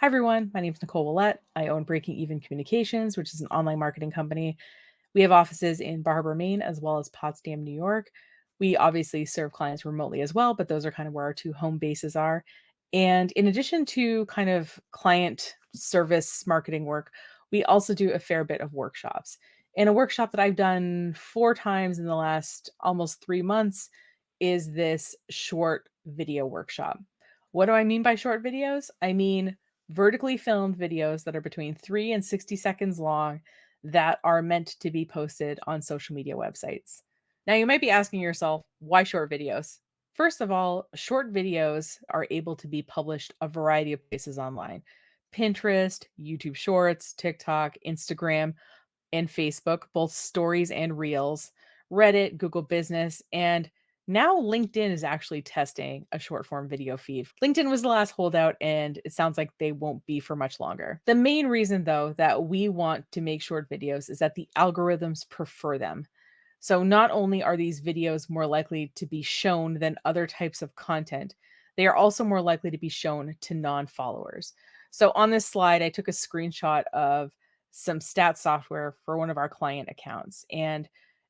Hi, everyone. My name is Nicole Willett. I own Breaking Even Communications, which is an online marketing company. We have offices in Bar Harbor, Maine, as well as Potsdam, New York. We obviously serve clients remotely as well, but those are kind of where our two home bases are. And in addition to kind of client service marketing work, we also do a fair bit of workshops. And a workshop that I've done 4 times in the last almost 3 months is this short video workshop. What do I mean by short videos? I mean vertically filmed videos that are between 3 and 60 seconds long that are meant to be posted on social media websites. Now, you might be asking yourself, why short videos? First of all, short videos are able to be published a variety of places online: Pinterest, YouTube Shorts, TikTok, Instagram, and Facebook, both stories and reels, Reddit, Google Business, and now LinkedIn is actually testing a short form video feed. LinkedIn was the last holdout, and it sounds like they won't be for much longer. The main reason, though, that we want to make short videos is that the algorithms prefer them. So not only are these videos more likely to be shown than other types of content, they are also more likely to be shown to non-followers. So on this slide, I took a screenshot of some stat software for one of our client accounts, and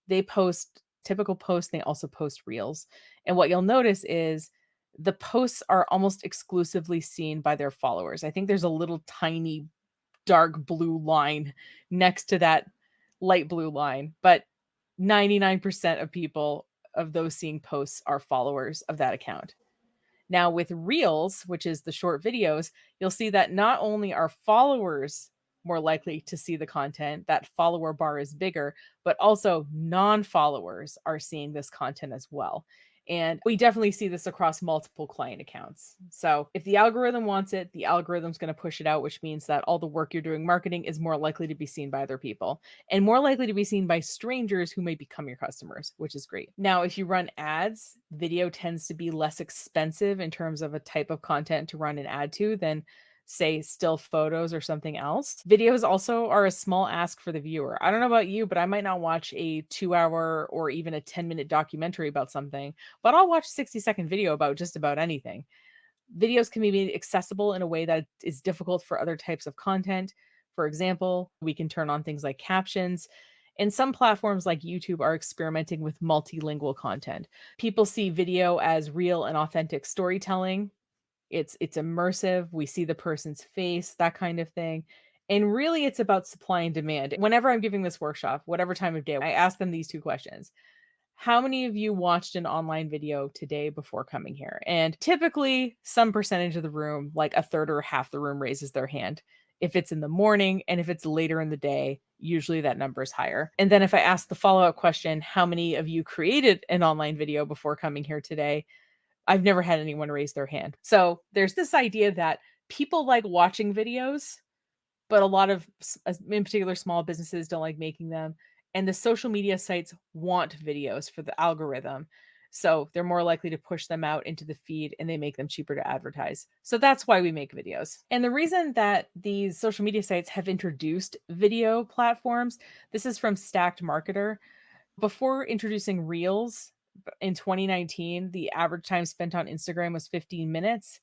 they post typical posts. They also post reels. And what you'll notice is the posts are almost exclusively seen by their followers. I think there's a little tiny dark blue line next to that light blue line, but 99% of people of those seeing posts are followers of that account. Now, with Reels, which is the short videos, you'll see that not only are followers more likely to see the content, that follower bar is bigger, but also non followers are seeing this content as well. And we definitely see this across multiple client accounts. So if the algorithm wants it, the algorithm's going to push it out, which means that all the work you're doing marketing is more likely to be seen by other people and more likely to be seen by strangers who may become your customers, which is great. Now, if you run ads, video tends to be less expensive in terms of a type of content to run an ad to than, say, still photos or something else. Videos also are a small ask for the viewer. I don't know about you, but I might not watch a 2 hour or even a 10-minute documentary about something, but I'll watch a 60-second video about just about anything. Videos can be made accessible in a way that is difficult for other types of content. For example, we can turn on things like captions. And some platforms like YouTube are experimenting with multilingual content. People see video as real and authentic storytelling. It's immersive. We see the person's face, that kind of thing. And really it's about supply and demand. Whenever I'm giving this workshop, whatever time of day, I ask them these two questions: how many of you watched an online video today before coming here? And typically, some percentage of the room, like a third or half the room, raises their hand. If it's in the morning and if it's later in the day, usually that number is higher. And then if I ask the follow up question, how many of you created an online video before coming here today? I've never had anyone raise their hand. So there's this idea that people like watching videos, but a lot of in particular small businesses don't like making them, and the social media sites want videos for the algorithm, so they're more likely to push them out into the feed, and they make them cheaper to advertise. So that's why we make videos. And the reason that these social media sites have introduced video platforms, this is from Stacked Marketer. Before introducing Reels in 2019, the average time spent on Instagram was 15 minutes,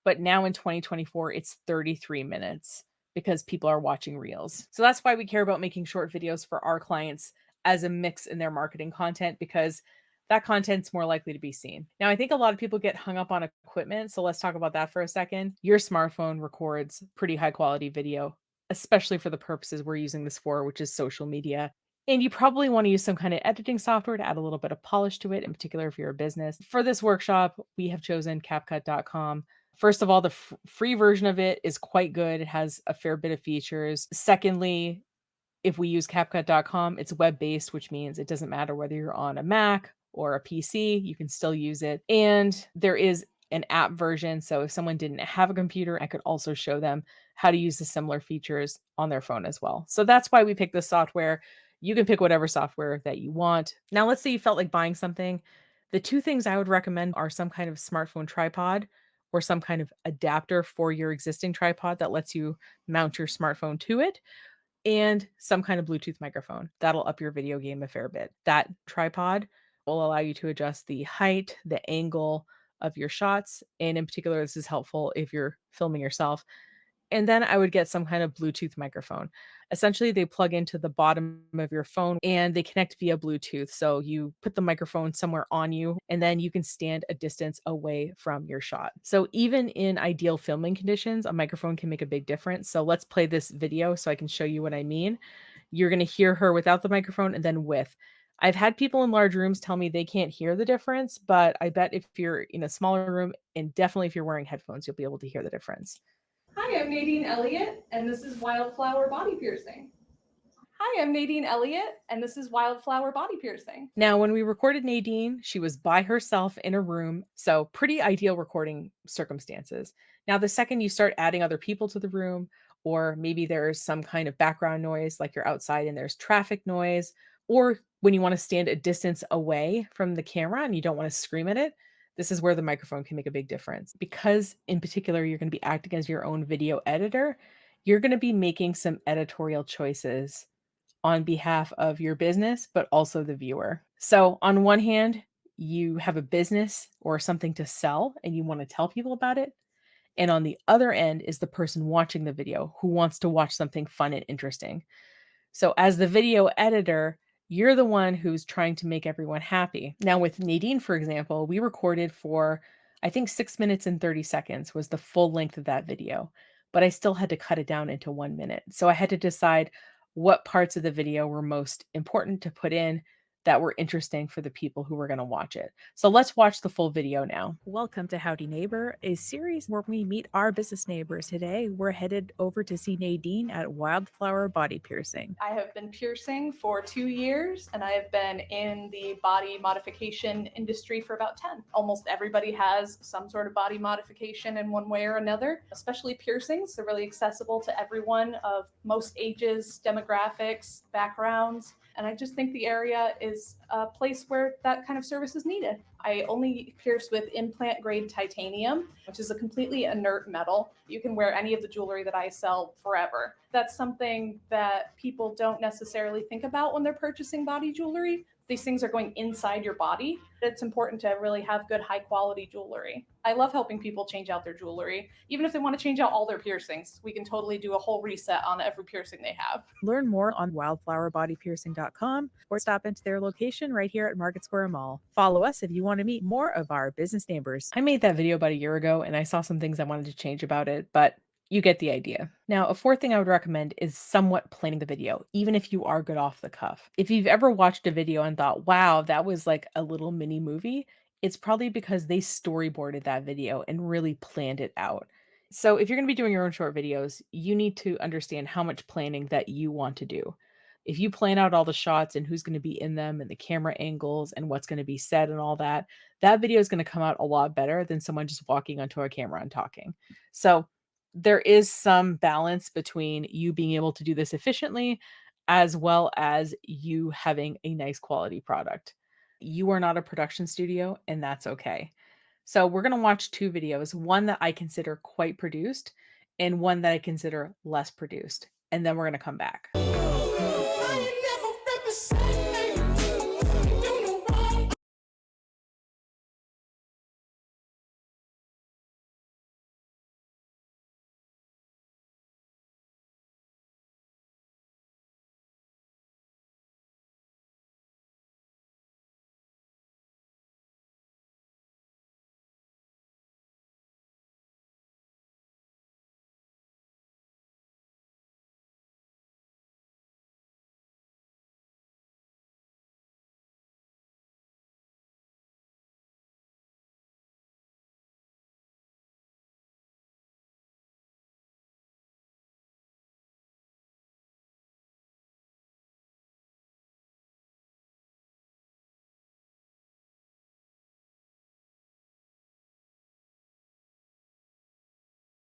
but now in 2024, it's 33 minutes because people are watching reels. So that's why we care about making short videos for our clients as a mix in their marketing content, because that content's more likely to be seen. Now, I think a lot of people get hung up on equipment. So let's talk about that for a second. Your smartphone records pretty high quality video, especially for the purposes we're using this for, which is social media. And you probably want to use some kind of editing software to add a little bit of polish to it, in particular if you're a business. For this workshop, we have chosen CapCut.com. First of all, the free version of it is quite good. It has a fair bit of features. Secondly, if we use CapCut.com, it's web-based, which means it doesn't matter whether you're on a Mac or a PC, you can still use it. And there is an app version. So if someone didn't have a computer, I could also show them how to use the similar features on their phone as well. So that's why we picked this software. You can pick whatever software that you want. Now, let's say you felt like buying something. The two things I would recommend are some kind of smartphone tripod or some kind of adapter for your existing tripod that lets you mount your smartphone to it, and some kind of Bluetooth microphone. That'll up your video game a fair bit. That tripod will allow you to adjust the height, the angle of your shots. And in particular, this is helpful if you're filming yourself. And then I would get some kind of Bluetooth microphone. Essentially, they plug into the bottom of your phone and they connect via Bluetooth. So you put the microphone somewhere on you, and then you can stand a distance away from your shot. So even in ideal filming conditions, a microphone can make a big difference. So let's play this video so I can show you what I mean. You're going to hear her without the microphone and then with. I've had people in large rooms tell me they can't hear the difference, but I bet if you're in a smaller room and definitely if you're wearing headphones, you'll be able to hear the difference. Hi, I'm Nadine Elliott, and this is Wildflower Body Piercing. Hi, I'm Nadine Elliott, and this is Wildflower Body Piercing. Now, when we recorded Nadine, she was by herself in a room, so pretty ideal recording circumstances. Now, the second you start adding other people to the room, or maybe there's some kind of background noise, like you're outside and there's traffic noise, or when you want to stand a distance away from the camera and you don't want to scream at it, this is where the microphone can make a big difference. Because, in particular, you're going to be acting as your own video editor, you're going to be making some editorial choices on behalf of your business, but also the viewer. So, on one hand, you have a business or something to sell and you want to tell people about it. And on the other end is the person watching the video who wants to watch something fun and interesting. So, as the video editor, you're the one who's trying to make everyone happy. Now, with Nadine, for example, we recorded for, I think, 6 minutes and 30 seconds was the full length of that video, but I still had to cut it down into 1 minute. So, I had to decide what parts of the video were most important to put in that were interesting for the people who were going to watch it. So let's watch the full video now. Welcome to Howdy Neighbor, a series where we meet our business neighbors. Today, we're headed over to see Nadine at Wildflower Body Piercing. I have been piercing for 2 years, and I have been in the body modification industry for about 10. Almost everybody has some sort of body modification in one way or another, especially piercings. They're really accessible to everyone of most ages, demographics, backgrounds. And I just think the area is a place where that kind of service is needed. I only pierce with implant grade titanium, which is a completely inert metal. You can wear any of the jewelry that I sell forever. That's something that people don't necessarily think about when they're purchasing body jewelry. These things are going inside your body. It's important to really have good, high quality jewelry. I love helping people change out their jewelry. Even if they want to change out all their piercings, we can totally do a whole reset on every piercing they have. Learn more on wildflowerbodypiercing.com or stop into their location right here at Market Square Mall. Follow us if you want to meet more of our business neighbors. I made that video about a year ago and I saw some things I wanted to change about it, but you get the idea. Now, a fourth thing I would recommend is somewhat planning the video, even if you are good off the cuff. If you've ever watched a video and thought, wow, that was like a little mini movie, it's probably because they storyboarded that video and really planned it out. So if you're going to be doing your own short videos, you need to understand how much planning that you want to do. If you plan out all the shots and who's going to be in them and the camera angles and what's going to be said and all that, that video is going to come out a lot better than someone just walking onto a camera and talking. So there is some balance between you being able to do this efficiently as well as you having a nice quality product. You are not a production studio, and that's okay. So we're going to watch two videos, one that I consider quite produced and one that I consider less produced. And then we're going to come back.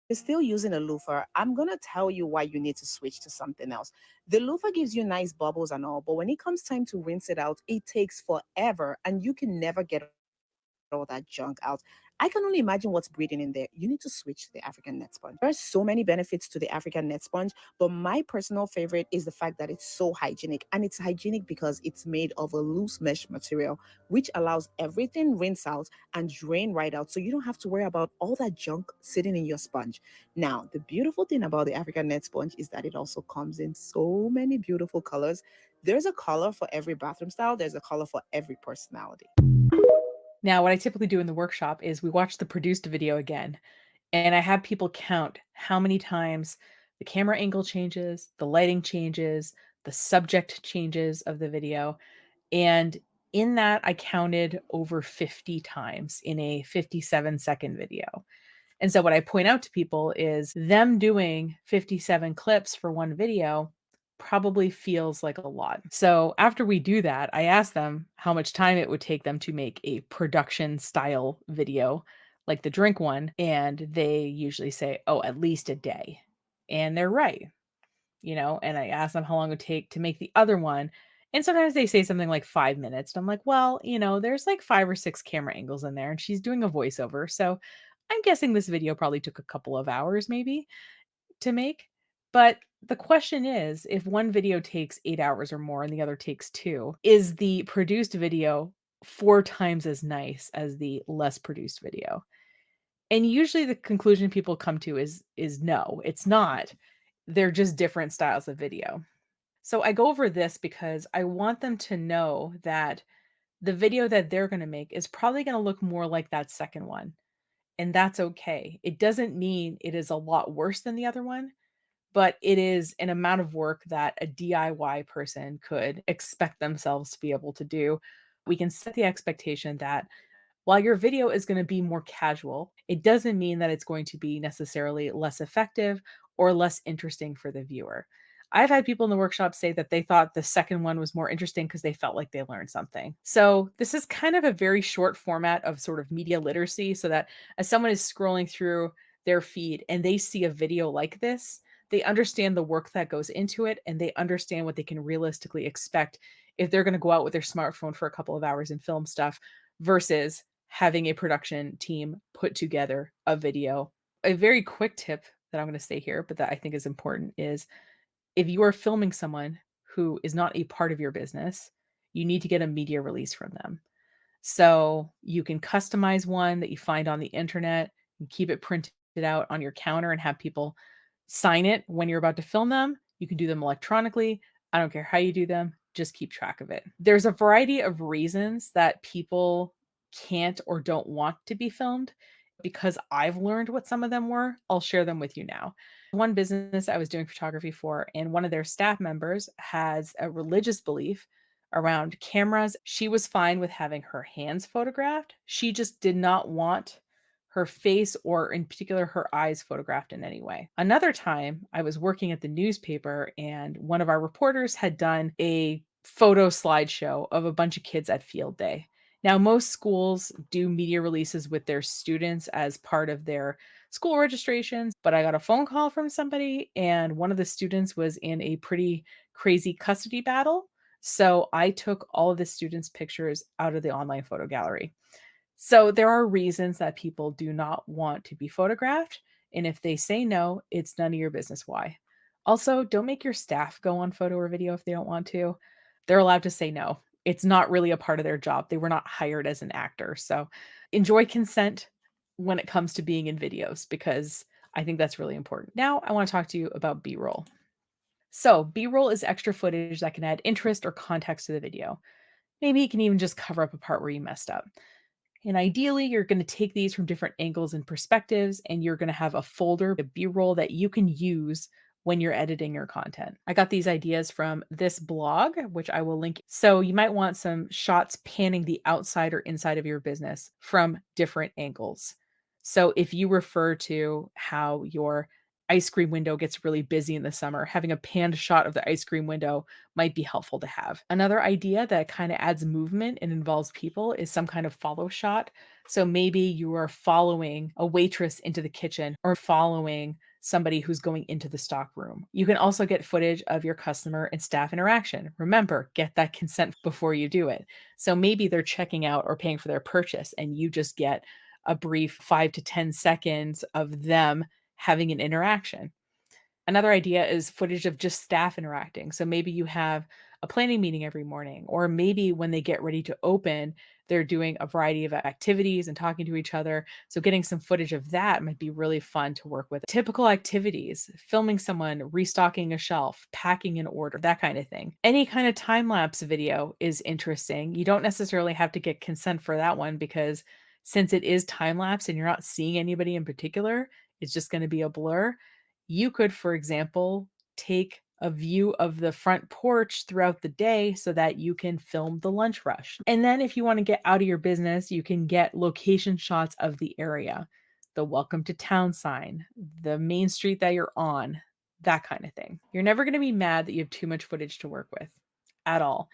You're still using a loofah, I'm gonna tell you why you need to switch to something else. The loofah gives you nice bubbles and all, but when it comes time to rinse it out, it takes forever and you can never get all that junk out. I can only imagine what's breeding in there. You need to switch to the African net sponge. There are so many benefits to the African net sponge, but my personal favorite is the fact that it's so hygienic. And it's hygienic because it's made of a loose mesh material, which allows everything rinse out and drain right out. So you don't have to worry about all that junk sitting in your sponge. Now, the beautiful thing about the African net sponge is that it also comes in so many beautiful colors. There's a color for every bathroom style, there's a color for every personality. Now, what I typically do in the workshop is we watch the produced video again, and I have people count how many times the camera angle changes, the lighting changes, the subject changes of the video. And in that, I counted over 50 times in a 57-second video. And so what I point out to people is them doing 57 clips for one video probably feels like a lot. So after we do that, I ask them how much time it would take them to make a production style video like the drink one. And they usually say, oh, at least a day. And they're right, and I ask them how long it would take to make the other one. And sometimes they say something like 5 minutes. And I'm like, well, there's like 5 or 6 camera angles in there and she's doing a voiceover. So I'm guessing this video probably took a couple of hours maybe to make. But the question is, if one video takes 8 hours or more and the other takes two, is the produced video 4 times as nice as the less produced video? And usually the conclusion people come to is no, it's not. They're just different styles of video. So I go over this because I want them to know that the video that they're going to make is probably going to look more like that second one. And that's okay. It doesn't mean it is a lot worse than the other one, but it is an amount of work that a DIY person could expect themselves to be able to do. We can set the expectation that while your video is going to be more casual, it doesn't mean that it's going to be necessarily less effective or less interesting for the viewer. I've had people in the workshop say that they thought the second one was more interesting because they felt like they learned something. So, this is kind of a very short format of sort of media literacy so that as someone is scrolling through their feed and they see a video like this, they understand the work that goes into it and they understand what they can realistically expect if they're going to go out with their smartphone for a couple of hours and film stuff versus having a production team put together a video. A very quick tip that I'm going to say here, but that I think is important is if you are filming someone who is not a part of your business, you need to get a media release from them. So you can customize one that you find on the internet and keep it printed out on your counter and have people sign it when you're about to film them. You can do them electronically. I don't care how you do them, just keep track of it. There's a variety of reasons that people can't or don't want to be filmed. Because I've learned what some of them were, I'll share them with you now. One business I was doing photography for, and one of their staff members has a religious belief around cameras. She was fine with having her hands photographed. She just did not want her face or, in particular, her eyes photographed in any way. Another time, I was working at the newspaper, and one of our reporters had done a photo slideshow of a bunch of kids at field day. Now, most schools do media releases with their students as part of their school registrations, but I got a phone call from somebody, and one of the students was in a pretty crazy custody battle. So I took all of the students' pictures out of the online photo gallery. So there are reasons that people do not want to be photographed. And if they say no, it's none of your business why. Also, don't make your staff go on photo or video if they don't want to. They're allowed to say no. It's not really a part of their job. They were not hired as an actor. So enjoy consent when it comes to being in videos because I think that's really important. Now, I want to talk to you about B roll. So, B roll is extra footage that can add interest or context to the video. Maybe it can even just cover up a part where you messed up. And ideally, you're going to take these from different angles and perspectives, and you're going to have a folder, a B roll that you can use when you're editing your content. I got these ideas from this blog, which I will link. So you might want some shots panning the outside or inside of your business from different angles. So if you refer to how your ice cream window gets really busy in the summer, having a panned shot of the ice cream window might be helpful to have. Another idea that kind of adds movement and involves people is some kind of follow shot. So maybe you are following a waitress into the kitchen or following somebody who's going into the stock room. You can also get footage of your customer and staff interaction. Remember, get that consent before you do it. So maybe they're checking out or paying for their purchase and you just get a brief 5 to 10 seconds of them having an interaction. Another idea is footage of just staff interacting. So maybe you have a planning meeting every morning, or maybe when they get ready to open, they're doing a variety of activities and talking to each other. So getting some footage of that might be really fun to work with. Typical activities, filming someone restocking a shelf, packing an order, that kind of thing. Any kind of time lapse video is interesting. You don't necessarily have to get consent for that one because since it is time lapse and you're not seeing anybody in particular, it's just going to be a blur. You could, for example, take a view of the front porch throughout the day so that you can film the lunch rush. And then if you want to get out of your business, you can get location shots of the area, the welcome to town sign, the main street that you're on, that kind of thing. You're never going to be mad that you have too much footage to work with at all.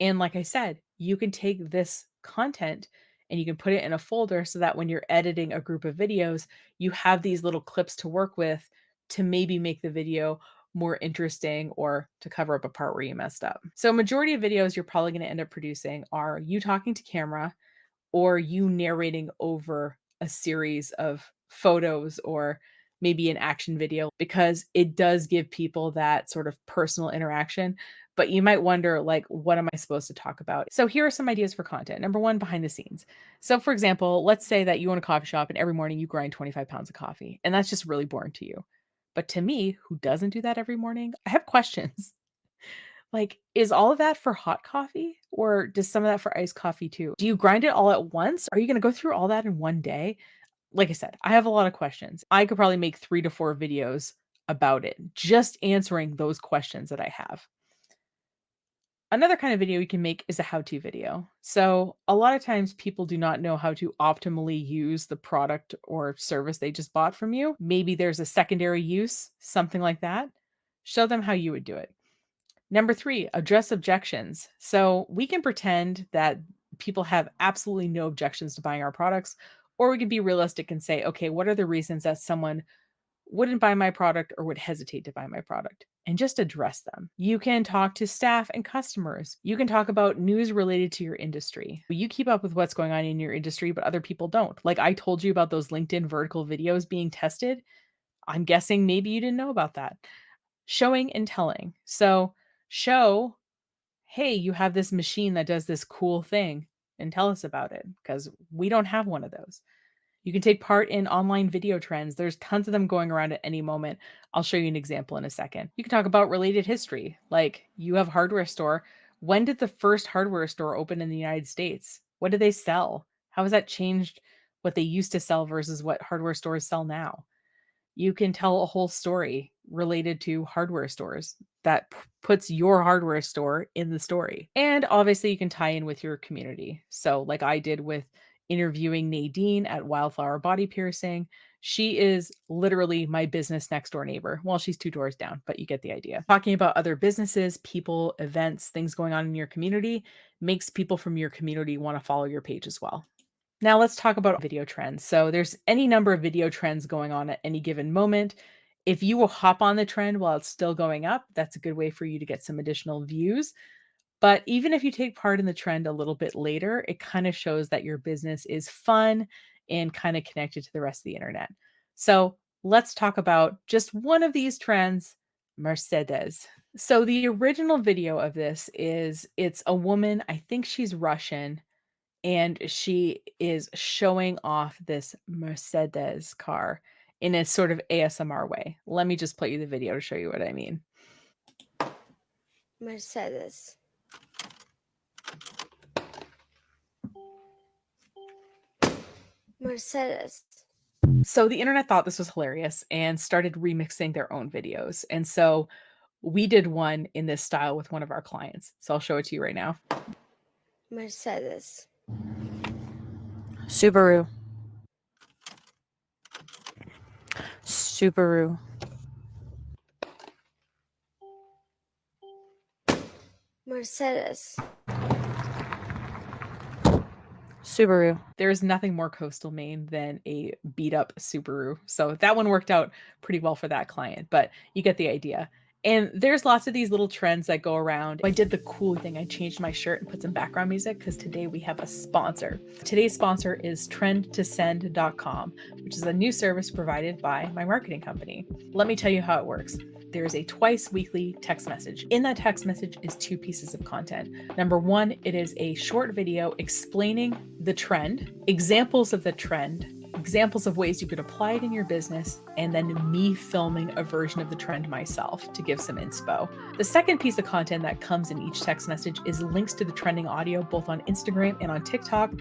And like I said, you can take this content and you can put it in a folder so that when you're editing a group of videos, you have these little clips to work with to maybe make the video more interesting or to cover up a part where you messed up. So majority of videos you're probably going to end up producing are you talking to camera or you narrating over a series of photos or maybe an action video because it does give people that sort of personal interaction. But you might wonder, like, what am I supposed to talk about? So here are some ideas for content. Number one, behind the scenes. So for example, let's say that you own a coffee shop and every morning you grind 25 pounds of coffee, and that's just really boring to you. But to me, who doesn't do that every morning, I have questions. Like, is all of that for hot coffee or does some of that for iced coffee too? Do you grind it all at once? Are you going to go through all that in one day? Like I said, I have a lot of questions. I could probably make 3 to 4 videos about it, just answering those questions that I have. Another kind of video you can make is a how-to video. So a lot of times people do not know how to optimally use the product or service they just bought from you. Maybe there's a secondary use, something like that. Show them how you would do it. Number 3, address objections. So we can pretend that people have absolutely no objections to buying our products, or we can be realistic and say, okay, what are the reasons that someone wouldn't buy my product or would hesitate to buy my product? And just address them. You can talk to staff and customers. You can talk about news related to your industry. You keep up with what's going on in your industry, but other people don't. Like I told you about those LinkedIn vertical videos being tested. I'm guessing maybe you didn't know about that. Showing and telling. So show, hey, you have this machine that does this cool thing and tell us about it because we don't have one of those. You can take part in online video trends. There's tons of them going around at any moment. I'll show you an example in a second. You can talk about related history. Like you have a hardware store. When did the first hardware store open in the United States? What did they sell? How has that changed what they used to sell versus what hardware stores sell now? You can tell a whole story related to hardware stores that puts your hardware store in the story. And obviously, you can tie in with your community. So, like I did with interviewing Nadine at Wildflower Body Piercing, she is literally my business next door neighbor. Well, she's 2 doors down, but you get the idea. Talking about other businesses, people, events, things going on in your community makes people from your community want to follow your page as well. Now let's talk about video trends. So there's any number of video trends going on at any given moment. If you will hop on the trend while it's still going up, that's a good way for you to get some additional views. But even if you take part in the trend a little bit later, it kind of shows that your business is fun and kind of connected to the rest of the internet. So let's talk about just one of these trends, Mercedes. So the original video of this it's a woman, I think she's Russian, and she is showing off this Mercedes car in a sort of ASMR way. Let me just play you the video to show you what I mean. Mercedes. Mercedes. So the internet thought this was hilarious and started remixing their own videos. And so we did one in this style with one of our clients. So I'll show it to you right now. Mercedes. Subaru. Subaru. Mercedes. Subaru. There is nothing more coastal Maine than a beat up Subaru. So that one worked out pretty well for that client, but you get the idea. And there's lots of these little trends that go around. I did the cool thing. I changed my shirt and put some background music because today we have a sponsor. Today's sponsor is trendtosend.com, which is a new service provided by my marketing company. Let me tell you how it works. There's a twice weekly text message. In that text message is 2 pieces of content. Number 1, it is a short video explaining the trend, examples of the trend, examples of ways you could apply it in your business, and then me filming a version of the trend myself to give some inspo. The second piece of content that comes in each text message is links to the trending audio both on Instagram and on TikTok.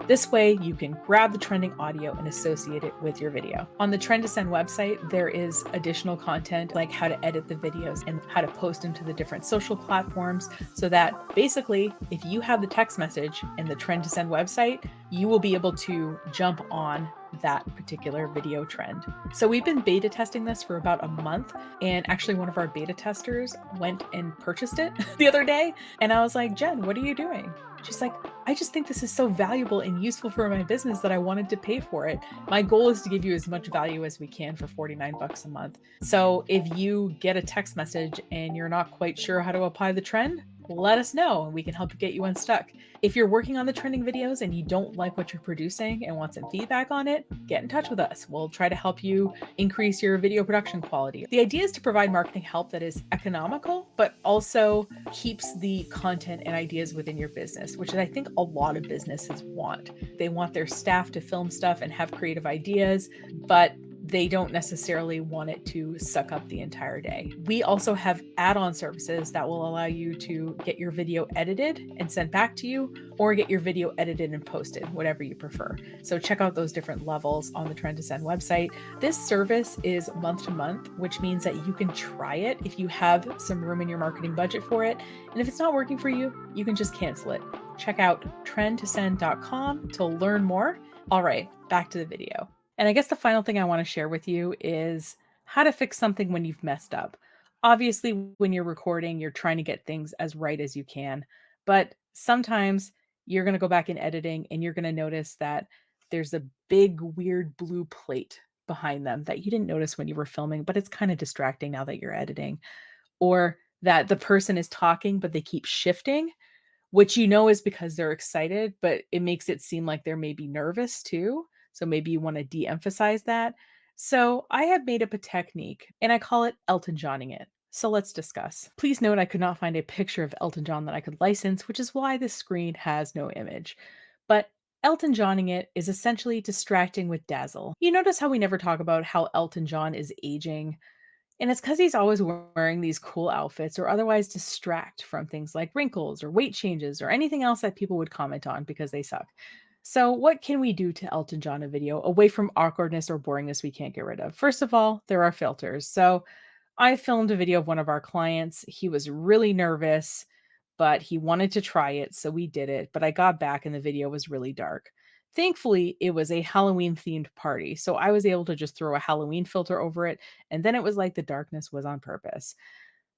This way, you can grab the trending audio and associate it with your video. On the Trend to Send website, there is additional content like how to edit the videos and how to post them to the different social platforms so that basically, if you have the text message and the Trend to Send website, you will be able to jump on that particular video trend. So we've been beta testing this for about a month, and actually one of our beta testers went and purchased it the other day. And I was like, Jen, what are you doing? She's like, I just think this is so valuable and useful for my business that I wanted to pay for it. My goal is to give you as much value as we can for $49 a month. So if you get a text message and you're not quite sure how to apply the trend, let us know and we can help get you unstuck. If you're working on the trending videos and you don't like what you're producing and want some feedback on it, get in touch with us. We'll try to help you increase your video production quality. The idea is to provide marketing help that is economical, but also keeps the content and ideas within your business, which I think a lot of businesses want. They want their staff to film stuff and have creative ideas, but they don't necessarily want it to suck up the entire day. We also have add-on services that will allow you to get your video edited and sent back to you, or get your video edited and posted, whatever you prefer. So check out those different levels on the Trend to Send website. This service is month to month, which means that you can try it if you have some room in your marketing budget for it. And if it's not working for you, you can just cancel it. Check out trendtosend.com to learn more. All right, back to the video. And I guess the final thing I want to share with you is how to fix something when you've messed up. Obviously, when you're recording, you're trying to get things as right as you can, but sometimes you're going to go back in editing and you're going to notice that there's a big, weird blue plate behind them that you didn't notice when you were filming, but it's kind of distracting now that you're editing. Or that the person is talking, but they keep shifting, which you know is because they're excited, but it makes it seem like they're maybe nervous too. So maybe you want to de-emphasize that. So I have made up a technique and I call it Elton Johning it. So let's discuss. Please note I could not find a picture of Elton John that I could license, which is why this screen has no image. But Elton Johning it is essentially distracting with dazzle. You notice how we never talk about how Elton John is aging, and it's because he's always wearing these cool outfits or otherwise distract from things like wrinkles or weight changes or anything else that people would comment on because they suck. So, what can we do to Elton John a video away from awkwardness or boringness we can't get rid of? First of all, there are filters. So, I filmed a video of one of our clients. He was really nervous, but he wanted to try it. So, we did it. But I got back and the video was really dark. Thankfully, it was a Halloween themed party. So, I was able to just throw a Halloween filter over it. And then it was like the darkness was on purpose.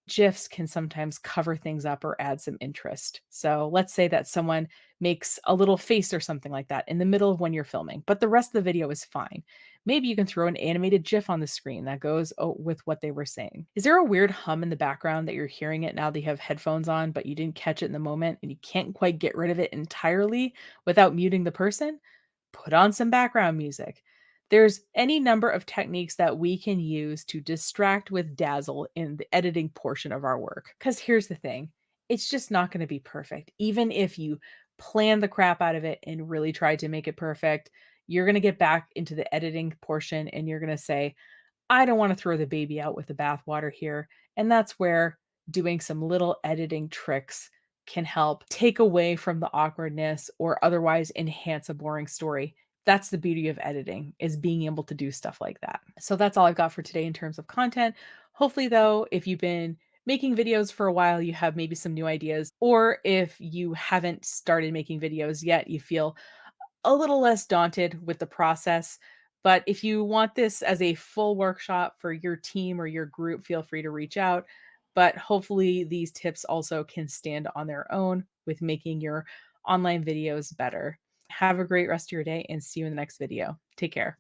GIFs can sometimes cover things up or add some interest. So let's say that someone makes a little face or something like that in the middle of when you're filming, but the rest of the video is fine. Maybe you can throw an animated GIF on the screen that goes with what they were saying. Is there a weird hum in the background that you're hearing it now that you have headphones on, but you didn't catch it in the moment and you can't quite get rid of it entirely without muting the person? Put on some background music. There's any number of techniques that we can use to distract with dazzle in the editing portion of our work. Because here's the thing, it's just not going to be perfect. Even if you plan the crap out of it and really try to make it perfect, you're going to get back into the editing portion and you're going to say, I don't want to throw the baby out with the bathwater here. And that's where doing some little editing tricks can help take away from the awkwardness or otherwise enhance a boring story. That's the beauty of editing, is being able to do stuff like that. So that's all I've got for today in terms of content. Hopefully though, if you've been making videos for a while, you have maybe some new ideas, or if you haven't started making videos yet, you feel a little less daunted with the process. But if you want this as a full workshop for your team or your group, feel free to reach out. But hopefully these tips also can stand on their own with making your online videos better. Have a great rest of your day and see you in the next video. Take care.